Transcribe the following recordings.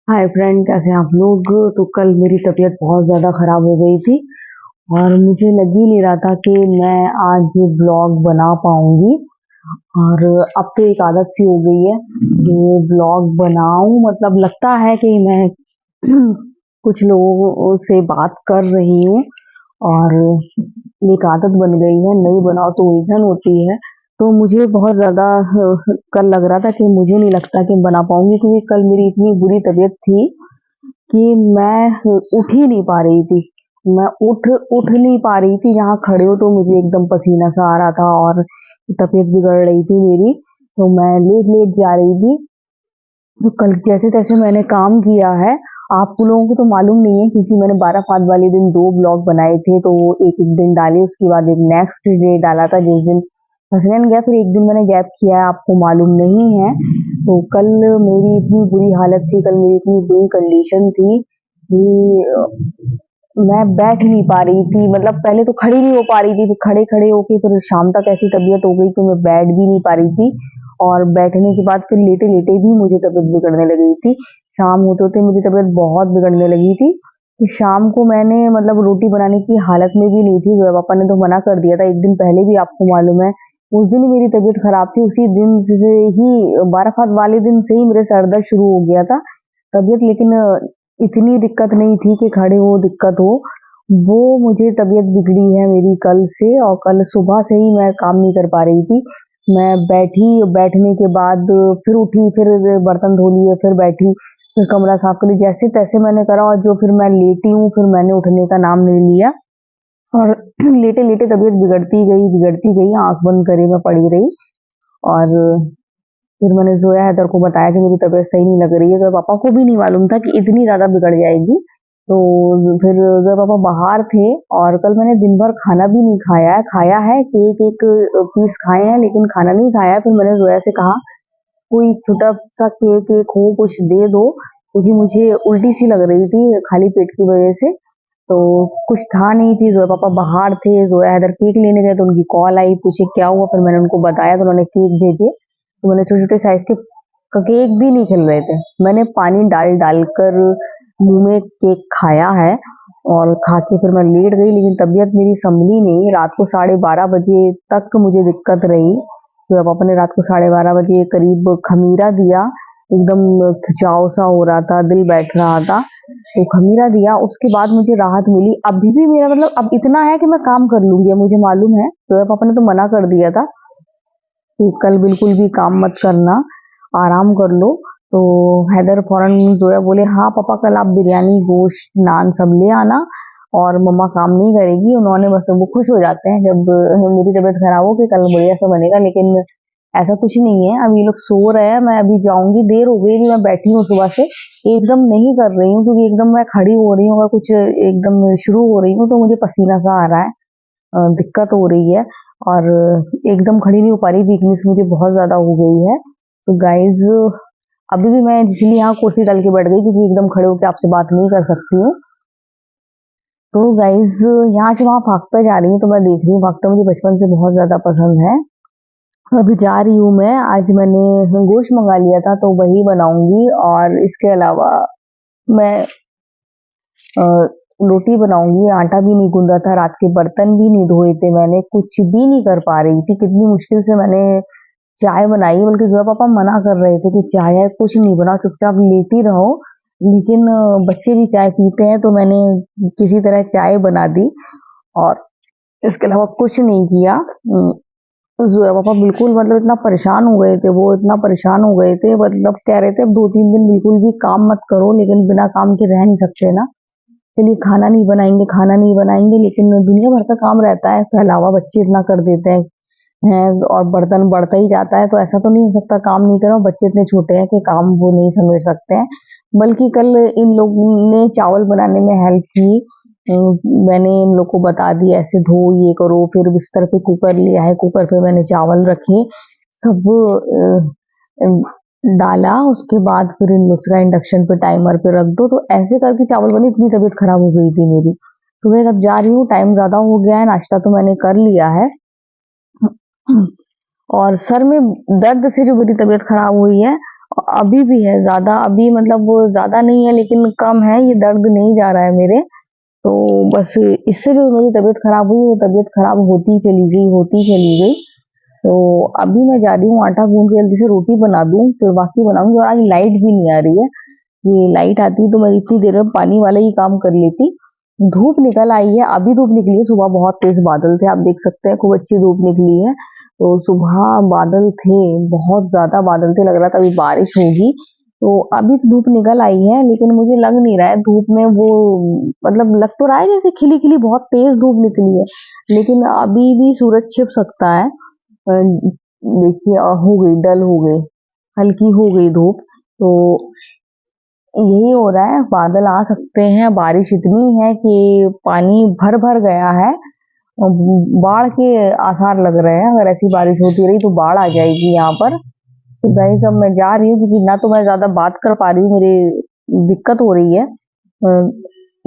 Hi friend, कैसे हैं आप लोग। तो कल मेरी तबीयत बहुत ज़्यादा ख़राब हो गई थी और मुझे लग ही नहीं रहा था कि मैं आज ब्लॉग बना पाऊंगी। और अब तो एक आदत सी हो गई है कि ब्लॉग बनाऊं, मतलब लगता है कि मैं कुछ लोगों से बात कर रही हूँ और एक आदत बन गई है, नहीं बनाओ तो उलझन होती है। तो मुझे बहुत ज़्यादा कल लग रहा था कि मुझे नहीं लगता कि बना पाऊंगी, क्योंकि कल मेरी इतनी बुरी तबीयत थी कि मैं उठ ही नहीं पा रही थी। मैं उठ उठ नहीं पा रही थी, जहाँ खड़े हो तो मुझे एकदम पसीना सा आ रहा था और तबीयत बिगड़ रही थी मेरी। तो मैं लेट लेट जा रही थी। तो कल जैसे तैसे मैंने काम किया है। आप लोगों को तो मालूम नहीं है, क्योंकि मैंने 12 फात वाले दिन 2 ब्लॉग बनाए थे, तो वो एक एक दिन डाले, उसके बाद एक नेक्स्ट डे डाला था जिस दिन हसनैन गया, फिर एक दिन मैंने गैप किया है, आपको मालूम नहीं है। तो कल मेरी इतनी बुरी हालत थी, कल मेरी इतनी बुरी कंडीशन थी कि मैं बैठ नहीं पा रही थी। मतलब पहले तो खड़ी नहीं हो पा रही थी, फिर खड़े खड़े होके फिर शाम तक ऐसी तबीयत हो गई कि मैं बैठ भी नहीं पा रही थी। और बैठने के बाद फिर लेटे लेटे भी मुझे तबीयत बिगड़ने लगी थी। शाम होते होते मेरी तबीयत बहुत बिगड़ने लगी थी कि शाम को मैंने मतलब रोटी बनाने की हालत में भी नहीं थी। पापा ने तो मना कर दिया था एक दिन पहले भी, आपको मालूम है। उस दिन ही मेरी तबीयत खराब थी, उसी दिन से ही 12 फात वाले दिन से ही मेरे सर दर्द शुरू हो गया था तबीयत। लेकिन इतनी दिक्कत नहीं थी कि खड़े हो दिक्कत हो। वो मुझे तबीयत बिगड़ी है मेरी कल से, और कल सुबह से ही मैं काम नहीं कर पा रही थी। मैं बैठी, बैठने के बाद फिर उठी, फिर बर्तन धो लिए, फिर बैठी, फिर कमरा साफ कर लिया, जैसे तैसे मैंने करा। और जो फिर मैं लेटी हूँ, फिर मैंने उठने का नाम नहीं लिया और लेटे लेटे तबीयत बिगड़ती गई, आंख बंद करे मैं पड़ी रही। और फिर मैंने जोया हैदर को बताया कि मेरी तबीयत सही नहीं लग रही है। तो पापा को भी नहीं मालूम था कि इतनी ज़्यादा बिगड़ जाएगी। तो फिर जो पापा बाहर थे, और कल मैंने दिन भर खाना भी नहीं खाया है। खाया है केक एक पीस खाए हैं, लेकिन खाना नहीं खाया है। फिर मैंने जोया से कहा कोई छोटा सा केक एक हो, कुछ दे दो, क्योंकि मुझे उल्टी सी लग रही थी खाली पेट की वजह से। तो कुछ था नहीं, थी जोया पापा बाहर थे, जोया हैदर केक लेने गए, तो उनकी कॉल आई, पूछे क्या हुआ। फिर मैंने उनको बताया तो उन्होंने केक भेजे। तो मैंने छोटे छोटे साइज के केक भी नहीं खिल रहे थे, मैंने पानी डाल डाल कर मुंह में केक खाया है। और खा के फिर मैं लेट गई, लेकिन तबीयत मेरी संभली नहीं। रात को 12:30 बजे तक मुझे दिक्कत रही। तो पापा ने रात को 12:30 बजे करीब खमीरा दिया, एकदम खिंचाव सा हो रहा था, दिल बैठ रहा था, तो खमीरा दिया। उसके बाद मुझे राहत मिली। अभी भी मेरा मतलब अब इतना है कि मैं काम कर लूंगी, मुझे मालूम है। तो पापा ने तो मना कर दिया था कि कल बिल्कुल भी काम मत करना, आराम कर लो। तो हैदर फौरन जोया बोले हाँ पापा, कल आप बिरयानी गोश्त नान सब ले आना और मम्मा काम नहीं करेगी। उन्होंने बस, वो खुश हो जाते हैं जब मेरी तबीयत खराब हो कि कल बढ़िया सा बनेगा। लेकिन ऐसा कुछ नहीं है, अभी ये लोग सो रहे हैं, मैं अभी जाऊंगी। देर हो गई, मैं बैठी हूँ सुबह से, एकदम नहीं कर रही हूँ, क्योंकि एकदम मैं खड़ी हो रही हूँ, अगर कुछ एकदम शुरू हो रही हूँ तो मुझे पसीना सा आ रहा है, दिक्कत हो रही है। और एकदम खड़ी नहीं हो पा रही, वीकनेस मुझे बहुत ज़्यादा हो गई है। तो गाइज़, अभी भी मैं इसलिए यहाँ कुर्सी डाल के बैठ गई, क्योंकि एकदम खड़े होकर आपसे बात नहीं कर सकती हूँ। तो गाइज़, यहाँ से वहाँ भागते जा रही हूँ, तो मैं देख रही हूँ, भागता मुझे बचपन से बहुत ज़्यादा पसंद है। अभी जा रही हूँ मैं, आज मैंने गोश्त मंगा लिया था तो वही बनाऊंगी। और इसके अलावा मैं रोटी बनाऊंगी। आटा भी नहीं गूंदा था, रात के बर्तन भी नहीं धोए थे मैंने, कुछ भी नहीं कर पा रही थी। कितनी मुश्किल से मैंने चाय बनाई, बल्कि जोया पापा मना कर रहे थे कि चाय है कुछ नहीं बनाओ, चुपचाप लेटी रहो। लेकिन बच्चे भी चाय पीते हैं, तो मैंने किसी तरह चाय बना दी और इसके अलावा कुछ नहीं किया। जोया पापा बिल्कुल मतलब इतना परेशान हो गए थे, वो इतना परेशान हो गए थे, मतलब कह रहे थे अब 2-3 दिन बिल्कुल भी काम मत करो, लेकिन बिना काम के रह नहीं सकते ना। चलिए खाना नहीं बनाएंगे, खाना नहीं बनाएंगे, लेकिन दुनिया भर का काम रहता है, इसके अलावा बच्चे इतना कर देते हैं और बर्तन बढ़ता ही जाता है। तो ऐसा तो नहीं हो सकता काम नहीं करो, बच्चे इतने छोटे हैं कि काम वो नहीं समेट सकते हैं। बल्कि कल इन लोगों ने चावल बनाने में हेल्प की। मैंने इन लोग को बता दिया ऐसे धो, ये करो। फिर बिस्तर पे कुकर लिया है, कुकर पे मैंने चावल रखे, सब डाला। उसके बाद फिर इन लोग का इंडक्शन पे टाइमर पे रख दो, तो ऐसे करके चावल बने। इतनी तबीयत खराब हो गई थी मेरी। तो मैं अब जा रही हूँ, टाइम ज्यादा हो गया है, नाश्ता तो मैंने कर लिया है। और सर में दर्द से जो मेरी तबीयत खराब हुई है, अभी भी है ज़्यादा, अभी मतलब वो ज़्यादा नहीं है लेकिन कम है, ये दर्द नहीं जा रहा है मेरे। तो बस इससे जो मेरी तबीयत खराब हुई, वो तबीयत खराब होती चली गई, होती चली गई। तो अभी मैं जा रही हूँ आटा गूंद के जल्दी से रोटी बना दूँ, फिर बाकी बनाऊंगी। और आज लाइट भी नहीं आ रही है, ये लाइट आती तो मैं इतनी देर में पानी वाला ही काम कर लेती। धूप निकल आई है, अभी धूप निकली है, सुबह बहुत तेज बादल थे, आप देख सकते हैं खूब अच्छी धूप निकली है। तो सुबह बादल थे, बहुत ज्यादा बादल थे, लग रहा था अभी बारिश होगी। तो अभी तो धूप निकल आई है लेकिन मुझे लग नहीं रहा है धूप में वो, मतलब लग तो रहा है जैसे खिली खिली बहुत तेज धूप निकली है, लेकिन अभी भी सूरज छिप सकता है। देखिए हो गई, डल हो गई, हल्की हो गई धूप। तो यही हो रहा है, बादल आ सकते हैं, बारिश इतनी है कि पानी भर भर गया है और बाढ़ के आसार लग रहे हैं। अगर ऐसी बारिश होती रही तो बाढ़ आ जाएगी यहाँ पर। तो गाइस अब मैं जा रही हूँ क्योंकि ना तो मैं ज्यादा बात कर पा रही हूँ, मेरी दिक्कत हो रही है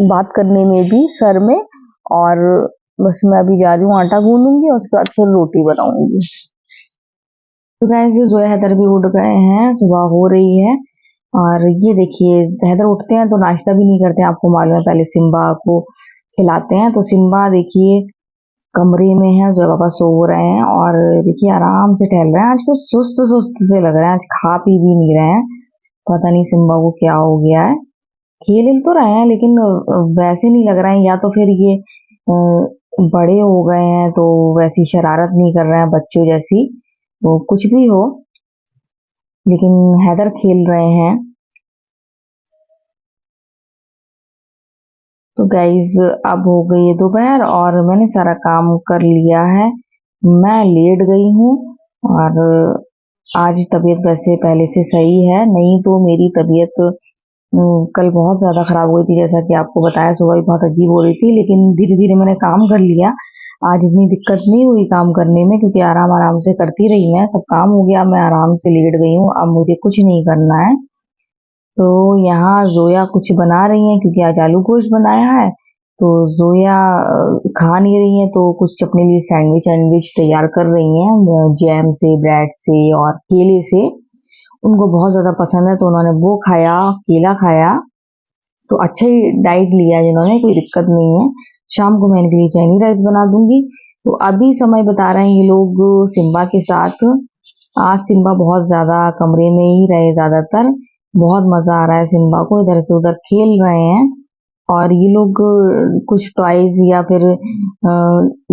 बात करने में भी, सर में। और बस मैं अभी जा रही हूँ, आटा गूंदूंगी और उसके बाद फिर रोटी बनाऊंगी। तो गाइस जो है हैदर भी उठ गए हैं, सुबह हो रही है। और ये देखिए हैदर उठते हैं तो नाश्ता भी नहीं करते हैं, आपको मालूम है, पहले सिम्बा को खिलाते हैं। तो सिम्बा देखिए कमरे में है, जो पापा सो रहे हैं और देखिए आराम से टहल रहे हैं। आज कुछ सुस्त सुस्त से लग रहे हैं, आज खा पी भी नहीं रहे हैं, पता नहीं सिम्बा को क्या हो गया है। खेल तो रहे हैं लेकिन वैसे नहीं लग रहा है, या तो फिर ये बड़े हो गए हैं तो वैसी शरारत नहीं कर रहे हैं बच्चों जैसी, वो कुछ भी हो, लेकिन हैदर खेल रहे हैं। तो गाइज अब हो गई है दोपहर और मैंने सारा काम कर लिया है, मैं लेट गई हूँ। और आज तबीयत वैसे पहले से सही है, नहीं तो मेरी तबीयत कल बहुत ज्यादा खराब हुई थी, जैसा कि आपको बताया, सुबह भी बहुत अजीब हो रही थी, लेकिन धीरे धीरे मैंने काम कर लिया। आज इतनी दिक्कत नहीं हुई काम करने में क्योंकि आराम आराम से करती रही, मैं सब काम हो गया, मैं आराम से लेट गई हूँ, अब मुझे कुछ नहीं करना है। तो यहाँ जोया कुछ बना रही हैं क्योंकि आज आलू गोश्त बनाया है। तो जोया खा नहीं रही हैं तो कुछ अपने लिए सैंडविच सैंडविच तैयार कर रही हैं, जैम से, ब्रेड से और केले से। उनको बहुत ज्यादा पसंद है तो उन्होंने वो खाया, केला खाया। तो अच्छा ही डाइट लिया है जिन्होंने, कोई दिक्कत नहीं है। शाम को मैं इनके लिए चाइनीज राइस बना दूंगी। तो अभी समय बता रहे हैं ये लोग सिम्बा के साथ। आज सिम्बा बहुत ज्यादा कमरे में ही रहे ज्यादातर, बहुत मजा आ रहा है सिम्बा को, इधर से उधर खेल रहे हैं। और ये लोग कुछ टॉयज या फिर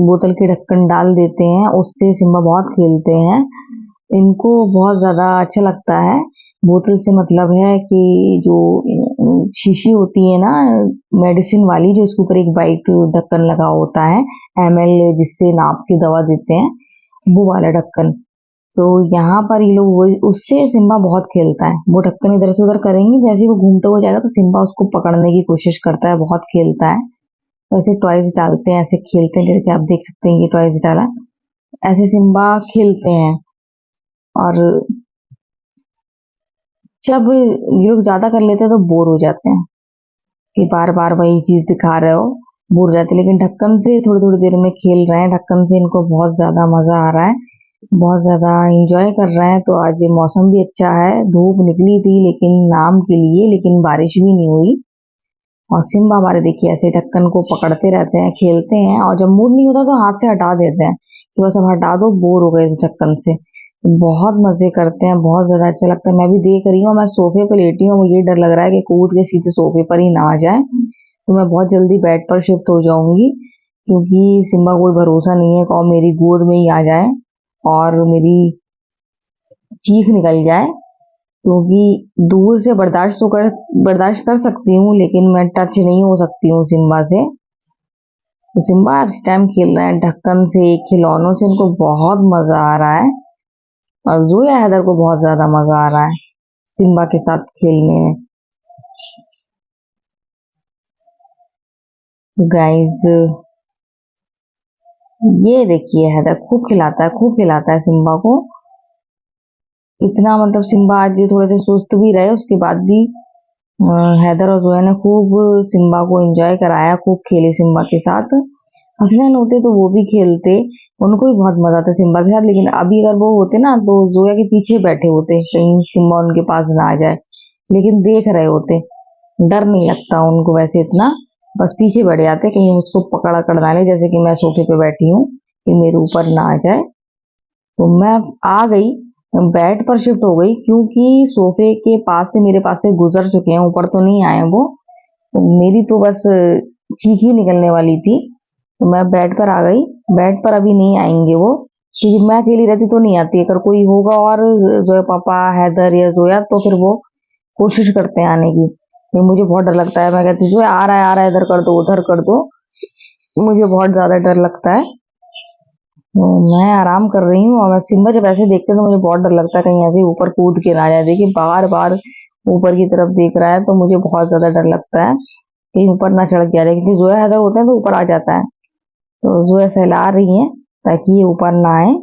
बोतल के ढक्कन डाल देते हैं, उससे सिम्बा बहुत खेलते हैं। इनको बहुत ज्यादा अच्छा लगता है। बोतल से मतलब है कि जो शीशी होती है ना मेडिसिन वाली, जो इसके ऊपर एक वाइट ढक्कन लगा होता है, एमएल जिससे नाप के दवा देते हैं, वो वाला ढक्कन। तो यहाँ पर ये लोग उससे सिम्बा बहुत खेलता है, वो ढक्कन इधर से उधर करेंगे, जैसे ही वो घूमता हुआ जाएगा तो सिम्बा उसको पकड़ने की कोशिश करता है, बहुत खेलता है। ऐसे टॉयज डालते हैं, ऐसे खेलते हैं, जैसे आप देख सकते हैं ये टॉयज डाला, ऐसे सिम्बा खेलते हैं। और जब ये लोग ज्यादा कर लेते हैं तो बोर हो जाते हैं कि बार बार वही चीज दिखा रहे हो, बोर हो जाते हैं। लेकिन ढक्कन से थोड़ी थोड़ी देर में खेल रहे हैं, ढक्कन से इनको बहुत ज्यादा मजा आ रहा है, बहुत ज्यादा इंजॉय कर रहे हैं। तो आज मौसम भी अच्छा है, धूप निकली थी लेकिन नाम के लिए, लेकिन बारिश भी नहीं हुई। और सिम्बा हमारे देखिए ऐसे ढक्कन को पकड़ते रहते हैं, खेलते हैं, और जब मूड नहीं होता तो हाथ से हटा देते हैं कि बस अब हटा दो, बोर हो गए इस ढक्कन से। बहुत मजे करते हैं, बहुत ज्यादा अच्छा लगता है। मैं भी देख रही हूँ, मैं सोफे पर लेटी हूँ, मुझे डर लग रहा है कि कूद के सीधे सोफे पर ही ना आ जाए। तो मैं बहुत जल्दी बेड पर शिफ्ट हो जाऊंगी क्योंकि सिम्बा कोई भरोसा नहीं है और मेरी गोद में ही आ जाए और मेरी चीख निकल जाए। क्योंकि दूर से बर्दाश्त कर सकती हूँ लेकिन मैं टच नहीं हो सकती हूँ सिम्बा से। तो सिम्बा इस टाइम खेल रहे हैं ढक्कन से, खिलौनों से, इनको बहुत मजा आ रहा है। और जोया हैदर को बहुत ज्यादा मजा आ रहा है सिम्बा के साथ खेलने में। गाइस ये देखिए हैदर खूब खिलाता है सिम्बा को। इतना मतलब सिम्बा आज थोड़े से सुस्त भी रहे, उसके बाद भी हैदर और जोया ने खूब सिम्बा को एंजॉय कराया, खूब खेले सिम्बा के साथ। हसनैन होते तो वो भी खेलते, उनको भी बहुत मजा आता सिम्बा के साथ। लेकिन अभी अगर वो होते ना तो जोया के पीछे बैठे होते कहीं सिम्बा उनके पास ना आ जाए, लेकिन देख रहे होते। डर नहीं लगता उनको वैसे इतना, बस पीछे बैठ जाते कहीं उसको पकड़ा कर डाले, जैसे कि मैं सोफे पे बैठी हूँ कि मेरे ऊपर ना आ जाए। तो मैं आ गई, बेड पर शिफ्ट हो गई क्योंकि सोफे के पास से मेरे पास से गुजर चुके हैं, ऊपर तो नहीं आए वो। तो मेरी तो बस चीख ही निकलने वाली थी। तो मैं बेड पर आ गई, बेड पर अभी नहीं आएंगे वो, क्योंकि मैं अकेली रहती तो नहीं आती, अगर कोई होगा और जोया पापा हैदर या जोया तो फिर वो कोशिश करते हैं आने की। नहीं, मुझे बहुत डर लगता है, मैं कहती हूँ जो आ रहा है इधर कर दो उधर कर दो, मुझे बहुत ज्यादा डर लगता है। तो मैं आराम कर रही हूँ और सिम्बा जब ऐसे देखते हैं तो मुझे बहुत डर लगता है कहीं ऐसे ही ऊपर कूद के ना जाए। देखिए बार बार ऊपर की तरफ देख रहा है तो मुझे बहुत ज्यादा डर लगता है कहीं ऊपर ना चढ़ के आ जाए, क्योंकि जोया अगर होते हैं तो ऊपर आ जाता है। तो जोया सहला रही है ताकि ये ऊपर ना आए।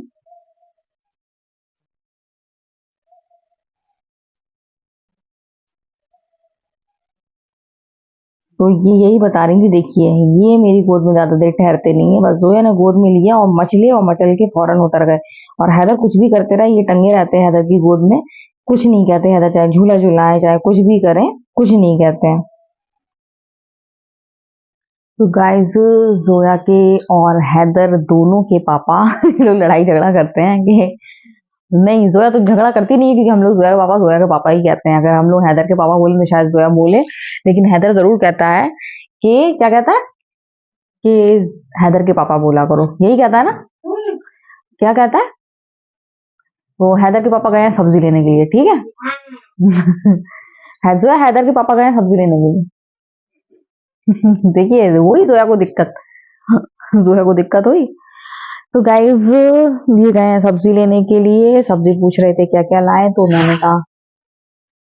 तो ये यही बता रही थी, देखिए ये मेरी गोद में ज्यादा देर ठहरते नहीं है, बस जोया ने गोद में लिया और मछली और मचल के फौरन उतर गए। और हैदर कुछ भी करते रहे, ये टंगे रहते हैं हैदर की गोद में, कुछ नहीं कहते हैदर, चाहे झूला झूलाएं चाहे कुछ भी करें, कुछ नहीं कहते हैं। तो गाइस, जोया के और हैदर दोनों के पापा लोग लड़ाई झगड़ा करते हैं कि नहीं, जोया तो झगड़ा करती नहीं है, क्योंकि हम लोग जोया के पापा जोया के पापा ही कहते हैं। अगर हम लोग हैदर के पापा बोले तो शायद जोया बोले, लेकिन हैदर जरूर कहता है कि क्या कहता है कि हैदर के पापा बोला करो, यही कहता है ना। क्या कहता है वो, हैदर के पापा गए हैं सब्जी लेने के लिए, ठीक है। हैदर हैदर के पापा गए हैं सब्जी लेने के लिए। देखिए वही जोया को दिक्कत, जोया को दिक्कत हुई। तो गाइस, ये गए हैं सब्जी लेने के लिए, सब्जी पूछ रहे थे क्या क्या लाए, तो मैंने कहा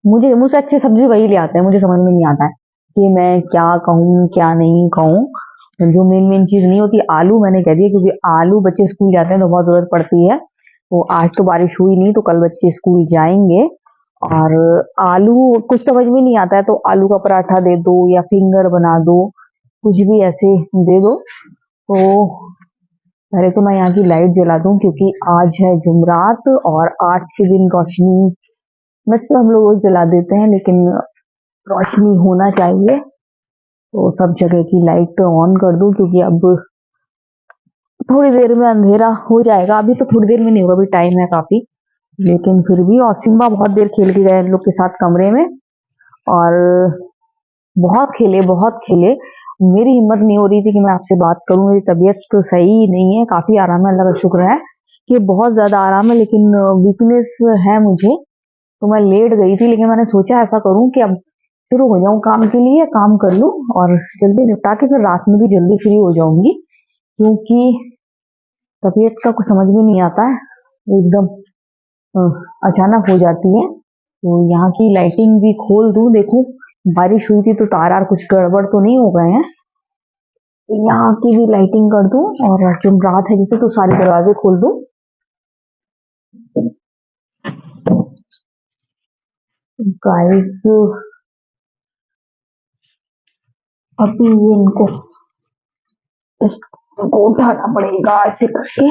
मुझे मुझसे अच्छी सब्जी वही ले आते हैं, मुझे समझ में नहीं आता है कि मैं क्या कहूँ क्या नहीं कहूँ। जो मेन मेन चीज नहीं होती, आलू मैंने कह दिया, क्योंकि आलू बच्चे स्कूल जाते हैं तो बहुत जरूरत पड़ती है। तो आज तो बारिश हुई नहीं, तो कल बच्चे स्कूल जाएंगे। और आलू कुछ समझ में नहीं आता है तो आलू का पराठा दे दो या फिंगर बना दो, कुछ भी ऐसे दे दो। तो पहले तो मैं यहाँ की लाइट जला दूं, क्योंकि आज है जुमरात और आज के दिन रोशनी वैसे हम लोग रोज जला देते हैं, लेकिन रोशनी होना चाहिए। तो सब जगह की लाइट ऑन कर दूं, क्योंकि अब थोड़ी देर में अंधेरा हो जाएगा। अभी तो थोड़ी देर में नहीं होगा, अभी टाइम है काफी, लेकिन फिर भी। और सिम्बा बहुत देर खेल के गए इन लोग के साथ कमरे में, और बहुत खेले बहुत खेले। मेरी हिम्मत नहीं हो रही थी कि मैं आपसे बात करूं, मेरी तबीयत तो सही नहीं है, काफी आराम है, अल्लाह का शुक्र है कि बहुत ज्यादा आराम है, लेकिन वीकनेस है मुझे। तो मैं लेट गई थी, लेकिन मैंने सोचा ऐसा करूं कि अब शुरू हो जाऊं काम के लिए, काम कर लूं और जल्दी निपटा के फिर रात में भी जल्दी फ्री हो जाऊंगी, क्योंकि तबीयत का कुछ समझ में नहीं आता है, एकदम अ, अचानक हो जाती है। तो यहाँ की लाइटिंग भी खोल दूं, देखूं बारिश हुई थी तो तार आर कुछ गड़बड़ तो नहीं हो गए हैं। तो यहाँ की भी लाइटिंग कर दूं, और जो रात है जिसे तो सारे दरवाजे खोल दूं। गाइस, अभी ये इसको उठाना पड़ेगा ऐसे करके।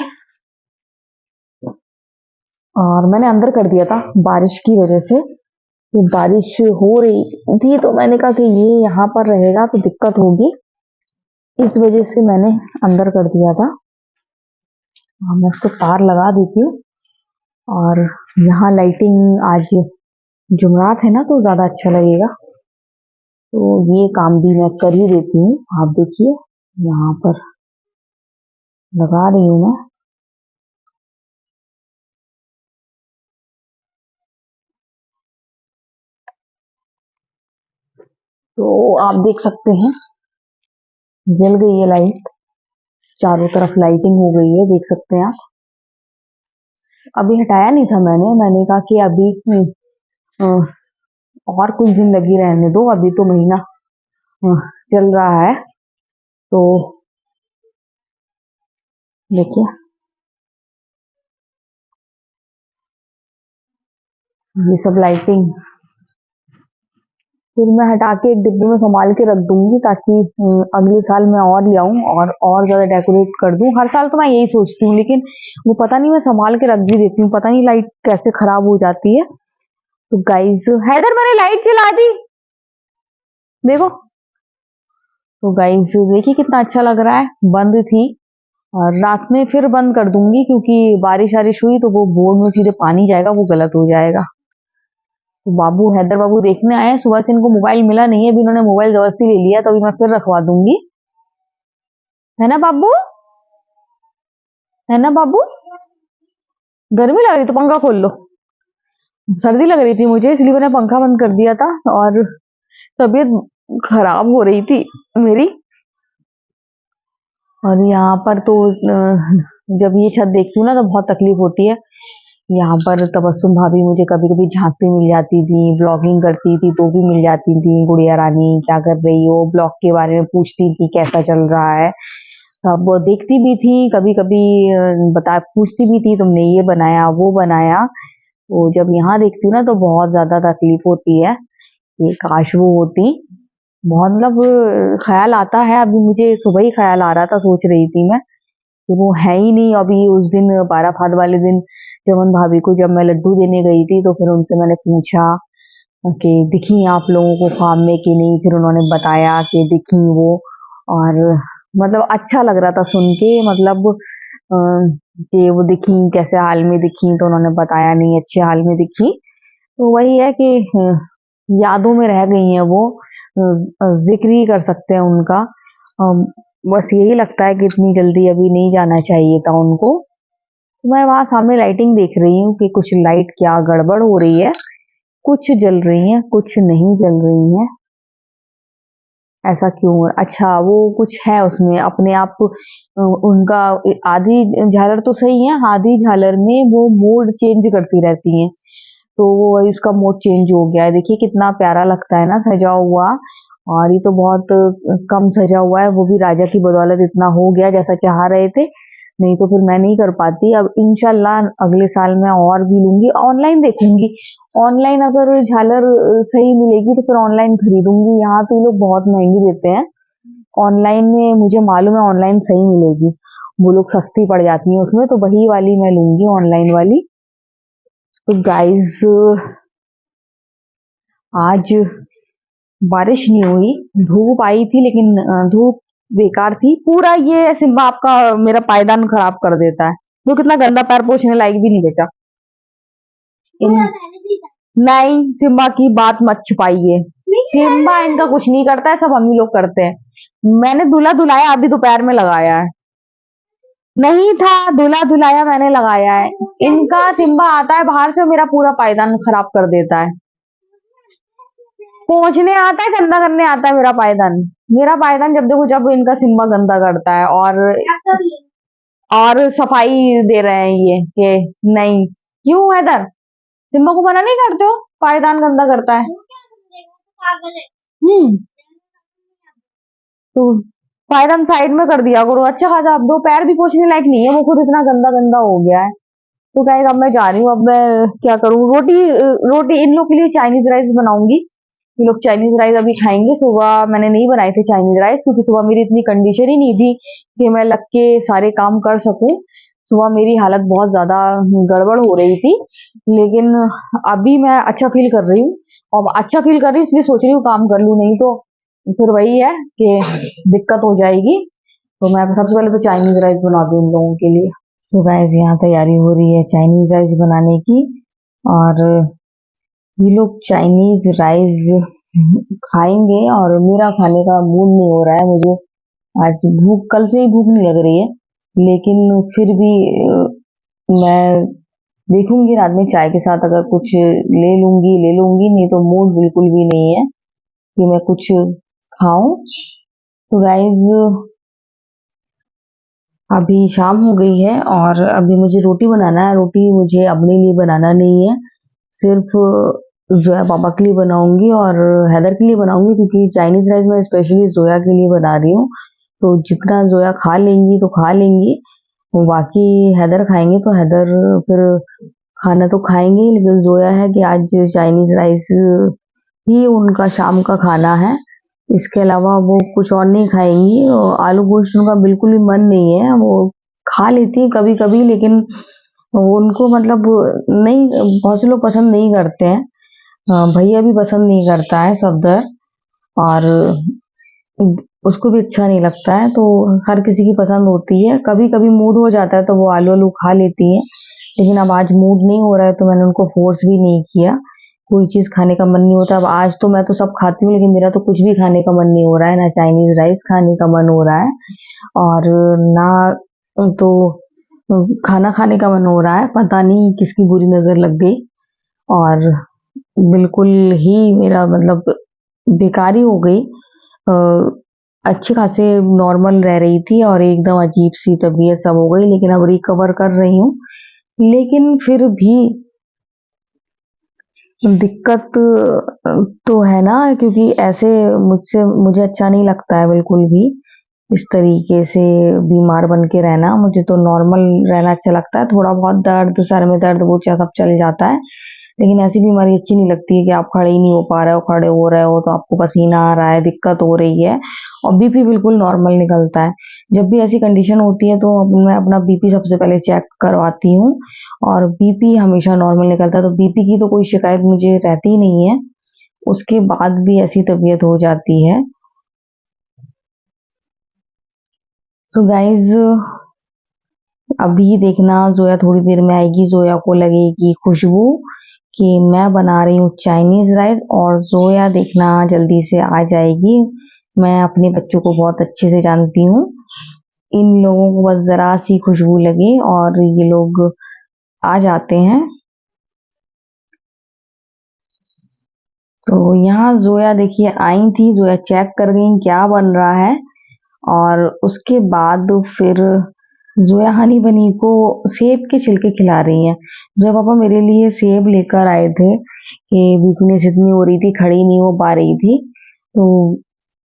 और मैंने अंदर कर दिया था बारिश की वजह से, कि बारिश हो रही थी तो मैंने कहा कि ये यहाँ पर रहेगा तो दिक्कत होगी, इस वजह से मैंने अंदर कर दिया था। मैं उसको तार लगा देती हूँ। और यहाँ लाइटिंग आज जुमरात है ना तो ज्यादा अच्छा लगेगा, तो ये काम भी मैं कर ही देती हूँ। आप देखिए यहाँ पर लगा रही हूँ मैं। तो आप देख सकते हैं जल गई है लाइट, चारों तरफ लाइटिंग हो गई है, देख सकते हैं आप। अभी हटाया नहीं था मैंने, मैंने कहा कि अभी अ, और कुछ दिन लगी रहने दो, अभी तो महीना अ, चल रहा है। तो देखिए ये सब लाइटिंग फिर मैं हटा के एक डिब्बे में संभाल के रख दूंगी ताकि अगले साल मैं और ले आऊं और ज्यादा डेकोरेट कर दूं। हर साल तो मैं यही सोचती हूँ, लेकिन वो पता नहीं मैं संभाल के रख भी देती हूँ, पता नहीं लाइट कैसे खराब हो जाती है। तो गाइज, हैदर मैंने लाइट जला दी, देखो। तो गाइज देखिए कितना अच्छा लग रहा है। बंद थी और रात में फिर बंद कर दूंगी, क्योंकि बारिश वारिश हुई तो वो बोर्ड में सीधे पानी जाएगा, वो गलत हो जाएगा। तो बाबू, हैदर बाबू देखने आए हैं। सुबह से इनको मोबाइल मिला नहीं है, अभी इन्होंने मोबाइल जबरदस्ती ले लिया, तो अभी मैं फिर रखवा दूंगी। है ना बाबू, है ना बाबू? गर्मी लग रही तो पंखा खोल लो। सर्दी लग रही थी मुझे, इसलिए मैंने पंखा बंद कर दिया था और तबीयत खराब हो रही थी मेरी। और यहाँ पर तो जब ये छत देखती हूँ ना तो बहुत तकलीफ होती है। यहाँ पर तबस्सुम भाभी मुझे कभी कभी झांकते मिल जाती थी, ब्लॉगिंग करती थी तो भी मिल जाती थी। गुड़िया रानी क्या कर रही हो, ब्लॉग के बारे में पूछती थी, कैसा चल रहा है। तब वो देखती भी थी, कभी कभी बता पूछती भी थी, तुमने ये बनाया वो बनाया। तो जब यहाँ देखती हूँ ना तो बहुत ज्यादा तकलीफ होती है कि काश वो होती। बहुत मतलब ख्याल आता है। अभी मुझे सुबह ही ख्याल आ रहा था, सोच रही थी मैं कि वो है ही नहीं। अभी उस दिन बाराफात वाले दिन चमन भाभी को जब मैं लड्डू देने गई थी तो फिर उनसे मैंने पूछा कि दिखी आप लोगों को ख्वाब में कि नहीं, फिर उन्होंने बताया कि दिखी वो। और मतलब अच्छा लग रहा था सुन के, मतलब कि वो दिखी कैसे हाल में दिखी, तो उन्होंने बताया नहीं, अच्छे हाल में दिखी। तो वही है कि यादों में रह गई हैं वो, जिक्र ही कर सकते हैं उनका। बस यही लगता है कि इतनी जल्दी अभी नहीं जाना चाहिए था उनको। तो मैं वहां सामने लाइटिंग देख रही हूँ कि कुछ लाइट क्या गड़बड़ हो रही है, कुछ जल रही है कुछ नहीं जल रही है। ऐसा क्यों? अच्छा, वो कुछ है उसमें अपने आप उनका आधी झालर तो सही है, आधी झालर में वो मोड चेंज करती रहती हैं। तो वो इसका मोड चेंज हो गया है। देखिए कितना प्यारा लगता है ना सजा हुआ। और ये तो बहुत कम सजा हुआ है, वो भी राजा की बदौलत इतना हो गया जैसा चाह रहे थे, नहीं तो फिर मैं नहीं कर पाती। अब इंशाल्लाह अगले साल मैं और भी लूंगी, ऑनलाइन देखूंगी। ऑनलाइन अगर झालर सही मिलेगी तो फिर ऑनलाइन खरीदूंगी। यहाँ तो ये लोग बहुत महंगी देते हैं, ऑनलाइन में मुझे मालूम है ऑनलाइन सही मिलेगी। वो लोग सस्ती पड़ जाती है उसमें, तो वही वाली मैं लूंगी, ऑनलाइन वाली। तो गाइज, आज बारिश नहीं हुई, धूप आई थी, लेकिन धूप बेकार थी। पूरा ये सिम्बा आपका मेरा पायदान खराब कर देता है। वो कितना गंदा, पैर पोछने लायक भी नहीं बचा। इन नहीं, सिम्बा की बात मत छुपाइए। सिम्बा इनका कुछ नहीं करता है, सब हम ही लोग करते हैं। मैंने दूल्हा धुलाया अभी दोपहर में लगाया है, नहीं था दूल्हा धुलाया मैंने लगाया है। इनका सिम्बा आता है बाहर से, मेरा पूरा पायदान खराब कर देता है। पोंछने आता है, गंदा करने आता है मेरा पायदान। मेरा पायदान जब देखो जब इनका सिम्बा गंदा करता है। और सफाई दे रहे हैं ये कि नहीं। क्यों हैदर, सिम्बा को मना नहीं करते हो पायदान गंदा करता है? हम्म। तो पायदान साइड में कर दिया करो, अच्छा खासा। अब दो पैर भी पोछने लायक नहीं है, वो खुद इतना गंदा गंदा हो गया है। तो गाइस अब मैं जा रही हूँ, अब मैं क्या करूँ, रोटी रोटी इन लोग के लिए चाइनीज राइस बनाऊंगी। ये लोग चाइनीज राइस अभी खाएंगे। सुबह मैंने नहीं बनाए थे चाइनीज राइस, क्योंकि सुबह मेरी इतनी कंडीशन ही नहीं थी कि मैं लग के सारे काम कर सकूं। सुबह मेरी हालत बहुत ज्यादा गड़बड़ हो रही थी, लेकिन अभी मैं अच्छा फील कर रही हूँ। और अच्छा फील कर रही हूँ इसलिए सोच रही हूँ काम कर लूँ, नहीं तो फिर वही है कि दिक्कत हो जाएगी। तो मैं सबसे पहले तो चाइनीज राइस बना दूँ इन लोगों के लिए। तो गाइस यहाँ तैयारी हो रही है चाइनीज राइस बनाने की। और ये लोग चाइनीज राइस खाएंगे और मेरा खाने का मूड नहीं हो रहा है मुझे। आज भूख, कल से ही भूख नहीं लग रही है, लेकिन फिर भी मैं देखूंगी रात में चाय के साथ अगर कुछ ले लूंगी, नहीं तो मूड बिल्कुल भी नहीं है कि मैं कुछ खाऊं। तो गाइज अभी शाम हो गई है और अभी मुझे रोटी बनाना है। रोटी मुझे अपने लिए बनाना नहीं है, सिर्फ जोया पापा के लिए बनाऊंगी और हैदर के लिए बनाऊंगी, क्योंकि चाइनीज राइस मैं स्पेशली जोया के लिए बना रही हूँ। तो जितना जोया खा लेंगी तो खा लेंगी, बाकी हैदर खाएंगे तो हैदर फिर खाना तो खाएंगे ही, लेकिन जोया है कि आज चाइनीज राइस ही उनका शाम का खाना है। इसके अलावा वो कुछ और नहीं खाएंगी और आलू गोश्त उनका बिल्कुल भी मन नहीं है। वो खा लेती हैं कभी कभी, लेकिन उनको मतलब नहीं, बहुत से लोग पसंद नहीं करते हैं। भैया भी पसंद नहीं करता है सफदर, और उसको भी अच्छा नहीं लगता है। तो हर किसी की पसंद होती है। कभी कभी मूड हो जाता है तो वो आलू आलू खा लेती है, लेकिन अब आज मूड नहीं हो रहा है तो मैंने उनको फोर्स भी नहीं किया। कोई चीज खाने का मन नहीं होता। अब आज तो मैं तो सब खाती हूँ, लेकिन मेरा तो कुछ भी खाने का मन नहीं हो रहा है। ना चाइनीज राइस खाने का मन हो रहा है, और ना तो खाना खाने का मन हो रहा है। पता नहीं किसकी बुरी नजर लग गई, और बिल्कुल ही मेरा मतलब बेकार ही हो गई। अच्छे खासे नॉर्मल रह रही थी और एकदम अजीब सी तबीयत सब हो गई, लेकिन अब रिकवर कर रही हूँ। लेकिन फिर भी दिक्कत तो है ना, क्योंकि ऐसे मुझे अच्छा नहीं लगता है बिल्कुल भी। इस तरीके से बीमार बन के रहना, मुझे तो नॉर्मल रहना अच्छा लगता है। थोड़ा बहुत दर्द, सर में दर्द, वो सब चल जाता है, लेकिन ऐसी बीमारी अच्छी नहीं लगती है कि आप खड़े ही नहीं हो पा रहे हो, खड़े हो रहे हो तो आपको पसीना आ रहा है, दिक्कत हो रही है, और बीपी बिल्कुल नॉर्मल निकलता है। जब भी ऐसी कंडीशन होती है तो मैं अपना बीपी सबसे पहले चेक करवाती हूँ, और बीपी हमेशा नॉर्मल निकलता है। तो बीपी की तो कोई शिकायत मुझे रहती ही नहीं है, उसके बाद भी ऐसी तबीयत हो जाती है। तो गाइज, अभी देखना जोया थोड़ी देर में आएगी। जोया को लगेगी खुशबू कि मैं बना रही हूँ चाइनीज राइस, और जोया देखना जल्दी से आ जाएगी। मैं अपने बच्चों को बहुत अच्छे से जानती हूँ। इन लोगों को बस जरा सी खुशबू लगे और ये लोग आ जाते हैं। तो यहाँ जोया देखिए आई थी, जोया चेक कर गई क्या बन रहा है, और उसके बाद फिर जोया हनी बनी को सेब के छिलके खिला रही हैं। जोया पापा मेरे लिए सेब लेकर आए थे कि वीकनेस इतनी हो रही थी, खड़ी नहीं हो पा रही थी। तो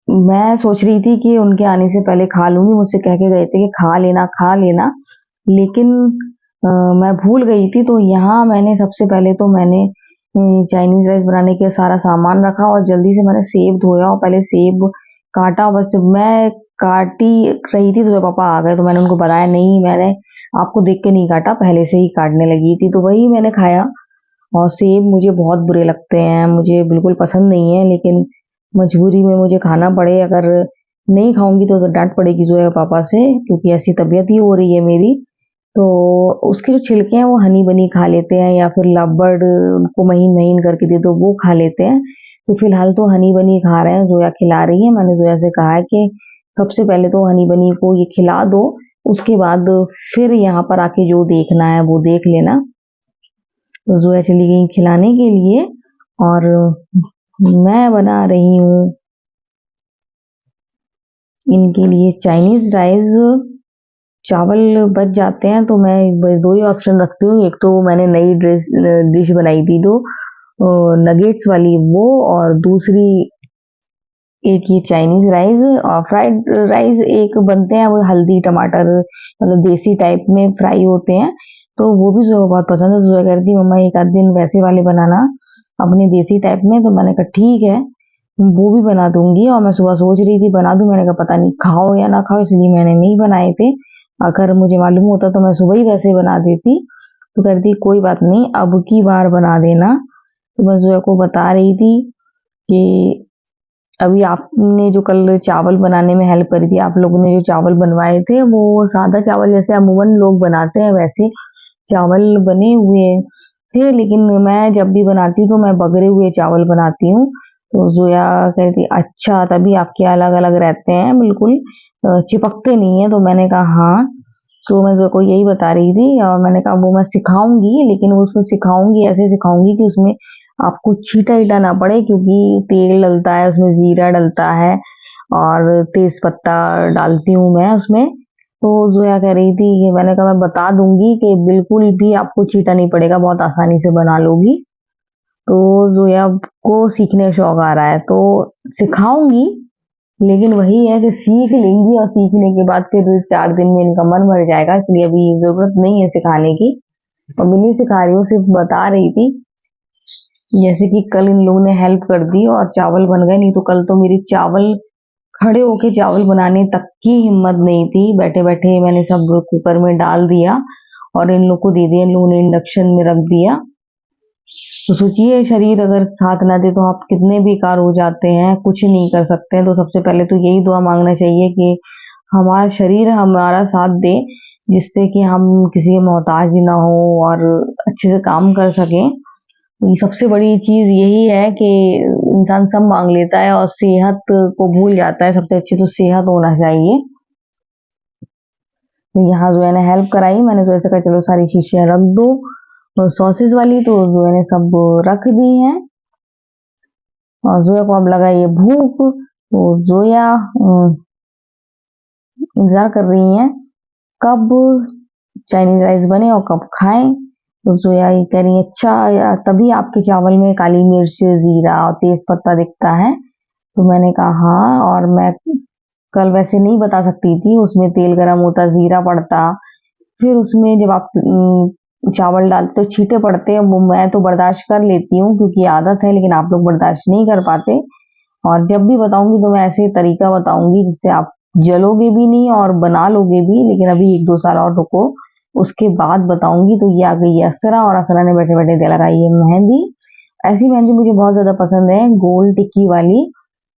मैं सोच रही थी कि उनके आने से पहले खा लूंगी, मुझसे कह के गए थे कि खा लेना खा लेना, लेकिन मैं भूल गई थी। तो यहाँ मैंने सबसे पहले तो मैंने चाइनीज राइस बनाने के सारा सामान रखा, और जल्दी से मैंने सेब धोया और पहले सेब काटा। बस जब मैं काटी रही थी तो पापा आ गए, तो मैंने उनको बताया नहीं, मैंने आपको देख के नहीं काटा, पहले से ही काटने लगी थी। तो वही मैंने खाया। और सेब मुझे बहुत बुरे लगते हैं, मुझे बिल्कुल पसंद नहीं है, लेकिन मजबूरी में मुझे खाना पड़े। अगर नहीं खाऊंगी तो डांट पड़ेगी जोया पापा से, क्योंकि ऐसी तबीयत ही हो रही है मेरी। तो उसके जो छिलके हैं वो हनी बनी खा लेते हैं, या फिर लबड़ उनको महीन महीन करके दे दो वो खा लेते हैं। तो फिलहाल तो हनी बनी खा रहे हैं, जोया खिला रही है। मैंने जोया से कहा है कि सबसे पहले तो हनी बनी को ये खिला दो, उसके बाद फिर यहाँ पर आके जो देखना है वो देख लेना। तो जोया चली गई खिलाने के लिए, और मैं बना रही हूँ इनके लिए चाइनीज राइस। चावल बच जाते हैं तो मैं बस दो ही ऑप्शन रखती हूँ। एक तो मैंने नई डिश बनाई थी जो नगेट्स वाली, वो, और दूसरी एक ये चाइनीज राइस। और फ्राइड राइस एक बनते हैं, वो हल्दी टमाटर मतलब देसी टाइप में फ्राई होते हैं, तो वो भी जो बहुत पसंद है। जो कह रही थी मम्मा एक आध दिन वैसे वाले बनाना अपने देसी टाइप में, तो मैंने कहा ठीक है, वो भी बना दूंगी। और मैं सुबह सोच रही थी बना दूं, मैंने कहा पता नहीं खाओ या ना खाओ, इसलिए मैंने नहीं बनाए थे। अगर मुझे मालूम होता तो मैं सुबह ही वैसे बना देती। तो कहती कोई बात नहीं, अब की बार बना देना। तो मैं जोया को बता रही थी कि अभी आपने जो कल चावल बनाने में हेल्प करी थी, आप लोगों ने जो चावल बनवाए थे वो सादा चावल जैसे अमूमन लोग बनाते हैं वैसे चावल बने हुए थे, लेकिन मैं जब भी बनाती हूँ तो मैं बगरे हुए चावल बनाती हूँ। तो जोया कहती अच्छा, तभी आपके अलग अलग रहते हैं, बिल्कुल चिपकते नहीं है। तो मैंने कहा हाँ। तो मैं जोया को यही बता रही थी, और मैंने कहा वो मैं सिखाऊंगी, लेकिन वो उसको सिखाऊंगी ऐसे सिखाऊंगी कि उसमें आपको छीटा ईटा ना पड़े, क्योंकि तेल डलता है उसमें, जीरा डलता है, और तेज पत्ता डालती हूँ मैं उसमें। तो जोया कह रही थी कि मैंने कहा मैं बता दूंगी कि बिल्कुल भी आपको छीटा नहीं पड़ेगा, बहुत आसानी से बना लोगी। तो जोया को सीखने का शौक आ रहा है, तो सिखाऊंगी, लेकिन वही है कि सीख लेंगी, और सीखने के बाद फिर 4 दिन में इनका मन भर जाएगा, इसलिए अभी जरूरत नहीं है सिखाने की। और मैं नहीं सिखा रही हूँ, सिर्फ बता रही थी। जैसे कि कल इन लोगों ने हेल्प कर दी और चावल बन गए, नहीं तो कल तो मेरी चावल खड़े होके चावल बनाने तक की हिम्मत नहीं थी। बैठे बैठे मैंने सब कुकर में डाल दिया और इन लोग को दे दिया। इन लोगों ने इंडक्शन में रख दिया। तो सोचिए, शरीर अगर साथ ना दे तो आप कितने बेकार हो जाते हैं, कुछ नहीं कर सकते हैं। तो सबसे पहले तो यही दुआ मांगना चाहिए कि हमारा शरीर हमारा साथ दे, जिससे कि हम किसी के मोहताज ना हो और अच्छे से काम कर सकें। ये सबसे बड़ी चीज यही है कि इंसान सब मांग लेता है और सेहत को भूल जाता है। सबसे अच्छी तो सेहत होना चाहिए। तो यहाँ जो है ना हेल्प कराई, मैंने तो ऐसे कहा चलो सारी शीशियाँ रख दो और सॉसेज वाली तो जो है सब रख दी हैं। और जोया को अब लगा ये भूख, तो जोया इंतजार कर रही हैं कब चाइनीज राइस बने और कब खाएं। तो जोया ये कह रही है अच्छा या तभी आपके चावल में काली मिर्च जीरा और तेज पत्ता दिखता है। तो मैंने कहा हाँ, और मैं कल वैसे नहीं बता सकती थी, उसमें तेल गरम होता, जीरा पड़ता, फिर उसमें जब आप चावल डालते तो छींटे पड़ते हैं। वो मैं तो बर्दाश्त कर लेती हूँ क्योंकि आदत है, लेकिन आप लोग बर्दाश्त नहीं कर पाते। और जब भी बताऊंगी तो मैं ऐसे तरीका बताऊंगी जिससे आप जलोगे भी नहीं और बना लोगे भी। लेकिन अभी 1-2 साल और रुको, उसके बाद बताऊंगी। तो ये आ गई है असरा, और असरा ने बैठे बैठे दे लगाई है मेहंदी। ऐसी मेहंदी मुझे बहुत ज्यादा पसंद है, गोल टिक्की वाली।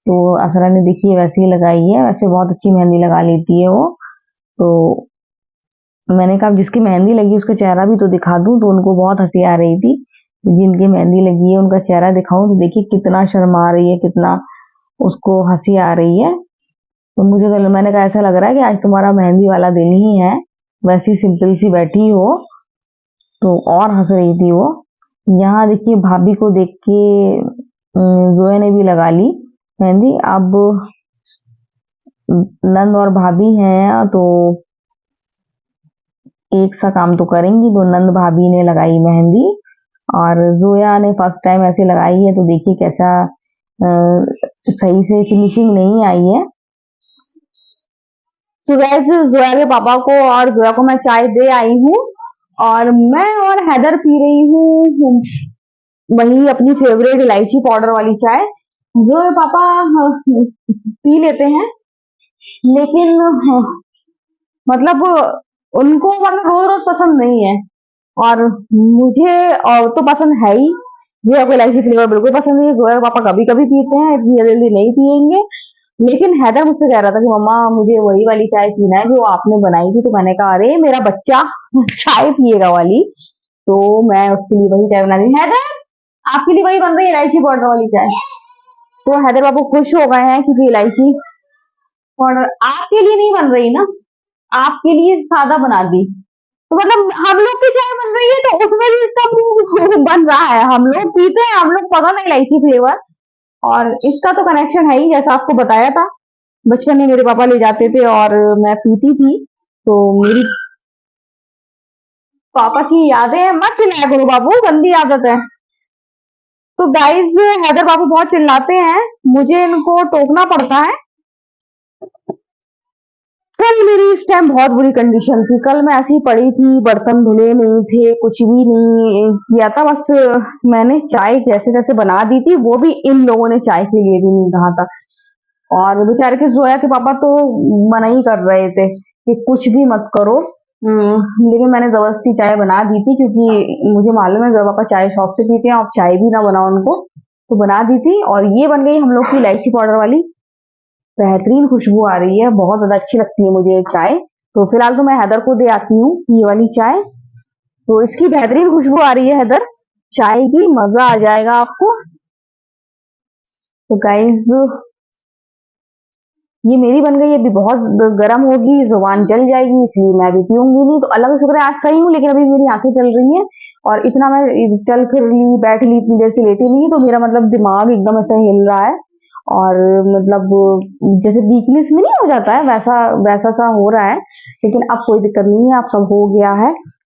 तो असरा ने देखिए वैसे ही लगाई है। वैसे बहुत अच्छी मेहंदी लगा लेती है वो। तो मैंने कहा जिसकी मेहंदी लगी उसका चेहरा भी तो दिखा दूं। तो उनको बहुत हंसी आ रही थी। जिनकी मेहंदी लगी है उनका चेहरा दिखाऊं तो देखिए कितना शर्मा रही है, कितना उसको हंसी आ रही है। तो मुझे तो मैंने कहा ऐसा लग रहा है कि आज तुम्हारा मेहंदी वाला दिन ही है, वैसी सिंपल सी बैठी हो। तो और हंस रही थी वो। यहाँ देखिए भाभी को देख के जोया ने भी लगा ली मेहंदी। अब नंद और भाभी हैं तो एक सा काम तो करेंगी। तो नंद भाभी ने लगाई मेहंदी और जोया ने फर्स्ट टाइम ऐसे लगाई है। तो देखिए कैसा सही से फिनिशिंग नहीं आई है। सो गाइस, जोया के पापा को और जोया को मैं चाय दे आई हूँ और मैं और हैदर पी रही हूँ वही अपनी फेवरेट इलायची पाउडर वाली चाय। जोया के पापा पी लेते हैं, लेकिन मतलब उनको मतलब रोज रोज पसंद नहीं है। और मुझे और तो पसंद है ही। जोया को इलायची फ्लेवर बिल्कुल पसंद नहीं है। जोया के पापा कभी कभी पीते हैं, इतनी जल्दी नहीं पियेंगे। लेकिन हैदर मुझसे कह रहा था कि मम्मा मुझे वही वाली चाय पीना है जो आपने बनाई थी। तो मैंने कहा अरे मेरा बच्चा चाय पिएगा वाली, तो मैं उसके लिए वही चाय बना दी। हैदर आपके लिए वही बन रही है, इलायची पाउडर वाली चाय। तो हैदर बाबू खुश हो गए हैं क्योंकि इलायची पाउडर आपके लिए नहीं बन रही ना, आपके लिए सादा बना दी। तो मतलब हम लोग की चाय बन रही है तो उसमें भी सब बन रहा है। हम लोग पीते हैं, हम लोग पसंद है इलायची फ्लेवर। और इसका तो कनेक्शन है ही, जैसा आपको बताया था। बचपन में मेरे पापा ले जाते थे और मैं पीती थी। तो मेरी पापा की यादें मत चिल्लाया करो बाबू, गंदी आदत है। तो गाइज हैदर बाबू बहुत चिल्लाते हैं, मुझे इनको टोकना पड़ता है। कल मेरी इस टाइम बहुत बुरी कंडीशन थी। कल मैं ऐसी ही पड़ी थी, बर्तन धुले नहीं थे, कुछ भी नहीं किया था। बस मैंने चाय जैसे जैसे बना दी थी, वो भी इन लोगों ने चाय के लिए भी नहीं कहा था। और बेचारे के जोया के पापा तो मना ही कर रहे थे कि कुछ भी मत करो। लेकिन मैंने जबरदस्ती चाय बना दी थी क्योंकि मुझे मालूम है जोया पापा चाय शौक से पीते हैं और चाय भी ना बनाओ उनको। तो बना दी थी और ये बन गई हम लोग की इलायची पाउडर वाली। बेहतरीन खुशबू आ रही है, बहुत ज्यादा अच्छी लगती है मुझे चाय। तो फिलहाल तो मैं हैदर को दे आती हूँ ये वाली चाय। तो इसकी बेहतरीन खुशबू आ रही है हैदर चाय की, मजा आ जाएगा आपको। तो गाइज ये मेरी बन गई, अभी बहुत गर्म होगी, जुबान जल जाएगी, इसलिए मैं अभी पीऊंगी नहीं। तो अल्लाह का शुक्र है आज सही हूँ, लेकिन अभी मेरी आंखें चल रही हैं और इतना मैं चल फिर ली बैठ ली इतनी देर से लेटी नहीं है। तो मेरा मतलब दिमाग एकदम ऐसा हिल रहा है और मतलब जैसे वीकनेस में नहीं हो जाता है वैसा वैसा सा हो रहा है। लेकिन अब कोई दिक्कत नहीं है, अब सब हो गया है।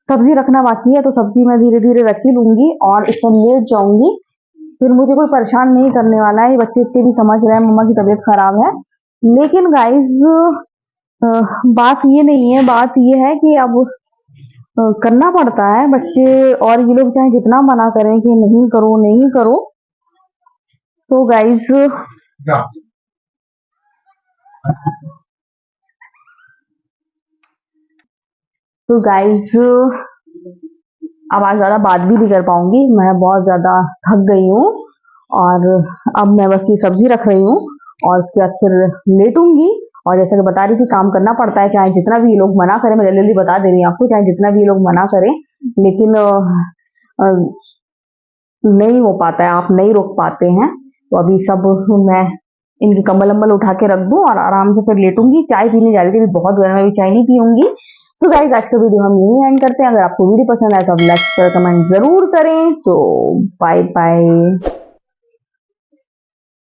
सब्जी रखना बाकी है तो सब्जी मैं धीरे धीरे रख ही लूंगी और इसमें लेट जाऊंगी, फिर मुझे कोई परेशान नहीं करने वाला है। ये बच्चे बच्चे भी समझ रहे हैं मम्मा की तबीयत खराब है। लेकिन गाइज बात ये नहीं है, बात ये है कि अब करना पड़ता है बच्चे, और ये लोग चाहे जितना मना करें कि नहीं करो नहीं करो। तो गाइज तो गाइज अब आज ज्यादा बात भी नहीं कर पाऊंगी, मैं बहुत ज्यादा थक गई हूँ। और अब मैं बस ये सब्जी रख रही हूँ और उसके बाद फिर लेटूंगी। और जैसा कि बता रही थी, काम करना पड़ता है चाहे जितना भी ये लोग मना करें। मैं जल्दी जल्दी बता दे रही हूँ आपको, चाहे जितना भी ये लोग मना करें, लेकिन नहीं हो पाता है, आप नहीं रोक पाते हैं। तो अभी सब मैं इनकी कंबल अम्बल उठा के रख दूं और आराम से फिर लेटूंगी। चाय पीने जा रही थी, अभी बहुत गर्म है, अभी चाय नहीं पीऊंगी। सो गाइस, आज का वीडियो हम यहीं एंड करते हैं। अगर आपको वीडियो पसंद आए तो आप लाइक कमेंट जरूर करें। सो बाय बाय।